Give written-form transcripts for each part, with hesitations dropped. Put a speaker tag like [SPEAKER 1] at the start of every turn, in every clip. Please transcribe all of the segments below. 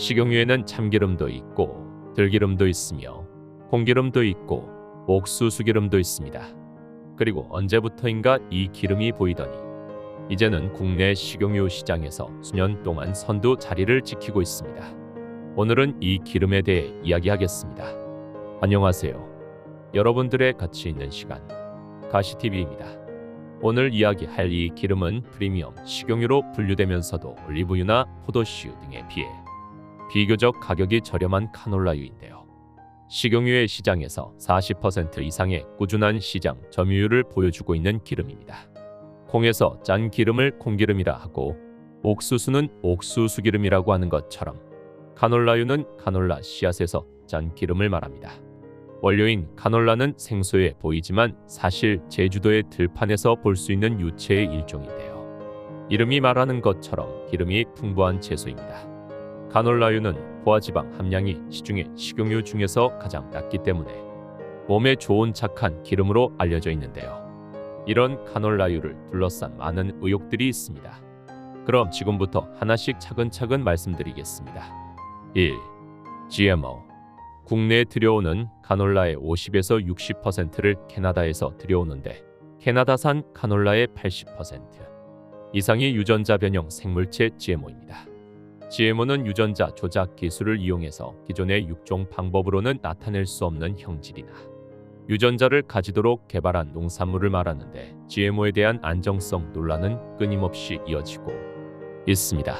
[SPEAKER 1] 식용유에는 참기름도 있고 들기름도 있으며 콩기름도 있고 옥수수기름도 있습니다. 그리고 언제부터인가 이 기름이 보이더니 이제는 국내 식용유 시장에서 수년 동안 선두 자리를 지키고 있습니다. 오늘은 이 기름에 대해 이야기하겠습니다. 안녕하세요. 여러분들의 가치 있는 시간 가시TV입니다. 오늘 이야기할 이 기름은 프리미엄 식용유로 분류되면서도 올리브유나 포도씨유 등에 비해 비교적 가격이 저렴한 카놀라유인데요. 식용유의 시장에서 40% 이상의 꾸준한 시장 점유율을 보여주고 있는 기름입니다. 콩에서 짠 기름을 콩기름이라 하고 옥수수는 옥수수기름이라고 하는 것처럼 카놀라유는 카놀라 씨앗에서 짠 기름을 말합니다. 원료인 카놀라는 생소해 보이지만 사실 제주도의 들판에서 볼 수 있는 유채의 일종인데요. 이름이 말하는 것처럼 기름이 풍부한 채소입니다. 카놀라유는 포화지방 함량이 시중의 식용유 중에서 가장 낮기 때문에 몸에 좋은 착한 기름으로 알려져 있는데요. 이런 카놀라유를 둘러싼 많은 의혹들이 있습니다. 그럼 지금부터 하나씩 차근차근 말씀드리겠습니다. 1. GMO. 국내에 들여오는 카놀라의 50에서 60%를 캐나다에서 들여오는데 캐나다산 카놀라의 80% 이상이 유전자 변형 생물체 GMO입니다. GMO는 유전자 조작 기술을 이용해서 기존의 육종 방법으로는 나타낼 수 없는 형질이나 유전자를 가지도록 개발한 농산물을 말하는데 GMO에 대한 안정성 논란은 끊임없이 이어지고 있습니다.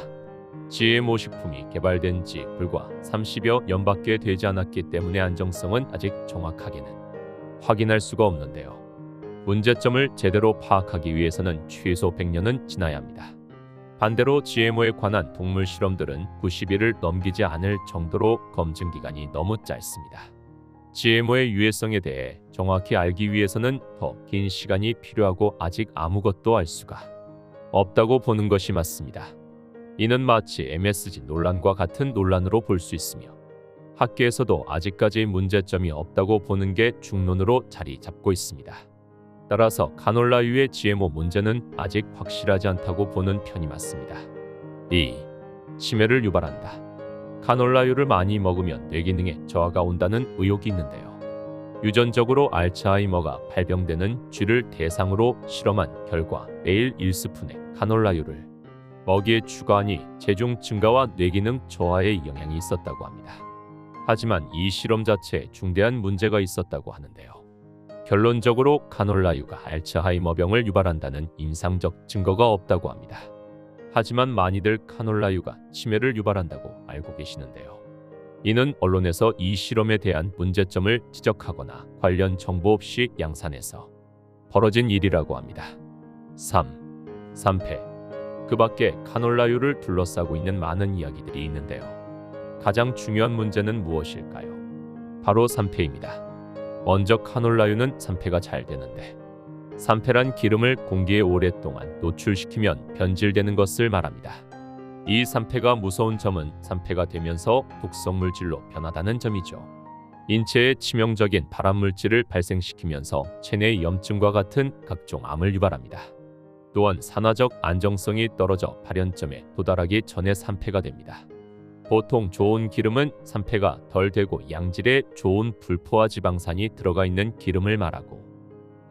[SPEAKER 1] GMO 식품이 개발된 지 불과 30여 년밖에 되지 않았기 때문에 안정성은 아직 정확하게는 확인할 수가 없는데요. 문제점을 제대로 파악하기 위해서는 최소 100년은 지나야 합니다. 반대로 GMO에 관한 동물 실험들은 90일을 넘기지 않을 정도로 검증 기간이 너무 짧습니다. GMO의 유해성에 대해 정확히 알기 위해서는 더 긴 시간이 필요하고 아직 아무것도 알 수가 없다고 보는 것이 맞습니다. 이는 마치 MSG 논란과 같은 논란으로 볼 수 있으며 학계에서도 아직까지 문제점이 없다고 보는 게 중론으로 자리 잡고 있습니다. 따라서 카놀라유의 GMO 문제는 아직 확실하지 않다고 보는 편이 맞습니다. 2. 치매를 유발한다. 카놀라유를 많이 먹으면 뇌 기능에 저하가 온다는 의혹이 있는데요. 유전적으로 알츠하이머가 발병되는 쥐를 대상으로 실험한 결과 매일 1스푼의 카놀라유를 먹이에 추가하니 체중 증가와 뇌 기능 저하에 영향이 있었다고 합니다. 하지만 이 실험 자체에 중대한 문제가 있었다고 하는데요. 결론적으로 카놀라유가 알츠하이머병을 유발한다는 임상적 증거가 없다고 합니다. 하지만 많이들 카놀라유가 치매를 유발한다고 알고 계시는데요. 이는 언론에서 이 실험에 대한 문제점을 지적하거나 관련 정보 없이 양산해서 벌어진 일이라고 합니다. 3. 산패. 그 밖에 카놀라유를 둘러싸고 있는 많은 이야기들이 있는데요. 가장 중요한 문제는 무엇일까요? 바로 산패입니다. 먼저 카놀라유는 산패가 잘 되는데 산패란 기름을 공기에 오랫동안 노출시키면 변질되는 것을 말합니다. 이 산패가 무서운 점은 산패가 되면서 독성 물질로 변하다는 점이죠. 인체에 치명적인 발암물질을 발생시키면서 체내 염증과 같은 각종 암을 유발합니다. 또한 산화적 안정성이 떨어져 발현점에 도달하기 전에 산패가 됩니다. 보통 좋은 기름은 산패가 덜 되고 양질의 좋은 불포화 지방산이 들어가 있는 기름을 말하고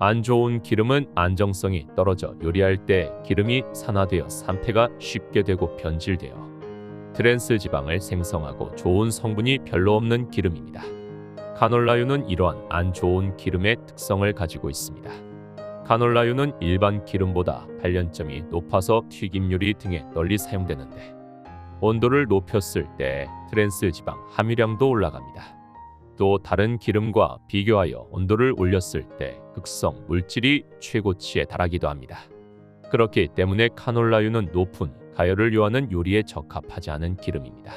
[SPEAKER 1] 안 좋은 기름은 안정성이 떨어져 요리할 때 기름이 산화되어 산패가 쉽게 되고 변질되어 트랜스 지방을 생성하고 좋은 성분이 별로 없는 기름입니다. 카놀라유는 이러한 안 좋은 기름의 특성을 가지고 있습니다. 카놀라유는 일반 기름보다 발연점이 높아서 튀김 요리 등에 널리 사용되는데 온도를 높였을 때 트랜스 지방 함유량도 올라갑니다. 또 다른 기름과 비교하여 온도를 올렸을 때 극성 물질이 최고치에 달하기도 합니다. 그렇기 때문에 카놀라유는 높은 가열을 요하는 요리에 적합하지 않은 기름입니다.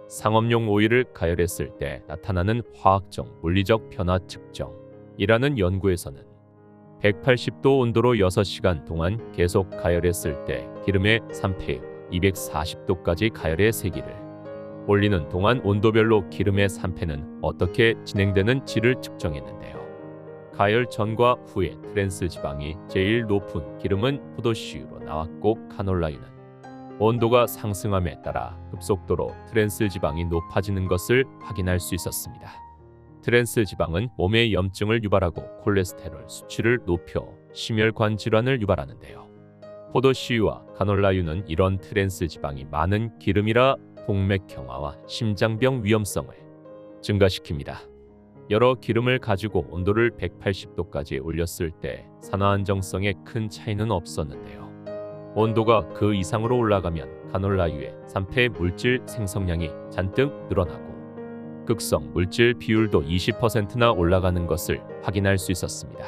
[SPEAKER 1] 상업용 오일을 가열했을 때 나타나는 화학적 물리적 변화 측정이라는 연구에서는 180도 온도로 6시간 동안 계속 가열했을 때 기름의 산패율 240도까지 가열의 세기를 올리는 동안 온도별로 기름의 산패는 어떻게 진행되는지를 측정했는데요. 가열 전과 후에 트랜스 지방이 제일 높은 기름은 포도씨유로 나왔고 카놀라유는 온도가 상승함에 따라 급속도로 트랜스 지방이 높아지는 것을 확인할 수 있었습니다. 트랜스 지방은 몸에 염증을 유발하고 콜레스테롤 수치를 높여 심혈관 질환을 유발하는데요. 포도씨유와 카놀라유는 이런 트랜스 지방이 많은 기름이라 동맥경화와 심장병 위험성을 증가시킵니다. 여러 기름을 가지고 온도를 180도까지 올렸을 때 산화 안정성에 큰 차이는 없었는데요. 온도가 그 이상으로 올라가면 카놀라유의 산패 물질 생성량이 잔뜩 늘어나고 극성 물질 비율도 20%나 올라가는 것을 확인할 수 있었습니다.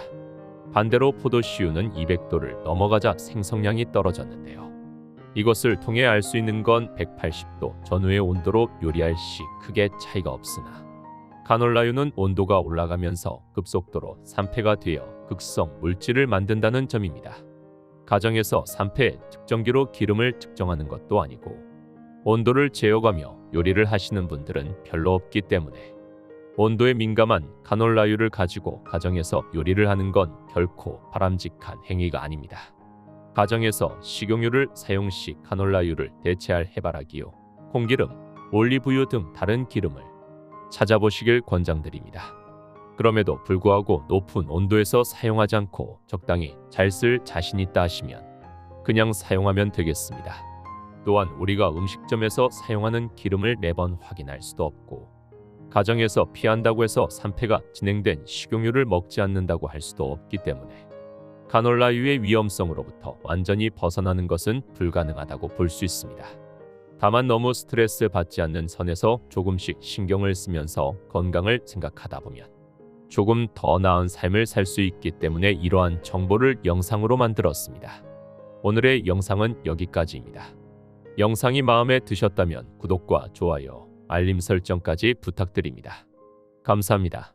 [SPEAKER 1] 반대로 포도씨유는 200도를 넘어가자 생성량이 떨어졌는데요. 이것을 통해 알 수 있는 건 180도 전후의 온도로 요리할 시 크게 차이가 없으나 카놀라유는 온도가 올라가면서 급속도로 산패가 되어 극성 물질을 만든다는 점입니다. 가정에서 산패 측정기로 기름을 측정하는 것도 아니고 온도를 재어가며 요리를 하시는 분들은 별로 없기 때문에 온도에 민감한 카놀라유를 가지고 가정에서 요리를 하는 건 결코 바람직한 행위가 아닙니다. 가정에서 식용유를 사용 시 카놀라유를 대체할 해바라기유, 콩기름, 올리브유 등 다른 기름을 찾아보시길 권장드립니다. 그럼에도 불구하고 높은 온도에서 사용하지 않고 적당히 잘 쓸 자신 있다 하시면 그냥 사용하면 되겠습니다. 또한 우리가 음식점에서 사용하는 기름을 매번 확인할 수도 없고 가정에서 피한다고 해서 산패가 진행된 식용유를 먹지 않는다고 할 수도 없기 때문에 카놀라유의 위험성으로부터 완전히 벗어나는 것은 불가능하다고 볼 수 있습니다. 다만 너무 스트레스 받지 않는 선에서 조금씩 신경을 쓰면서 건강을 생각하다 보면 조금 더 나은 삶을 살 수 있기 때문에 이러한 정보를 영상으로 만들었습니다. 오늘의 영상은 여기까지입니다. 영상이 마음에 드셨다면 구독과 좋아요, 알림 설정까지 부탁드립니다. 감사합니다.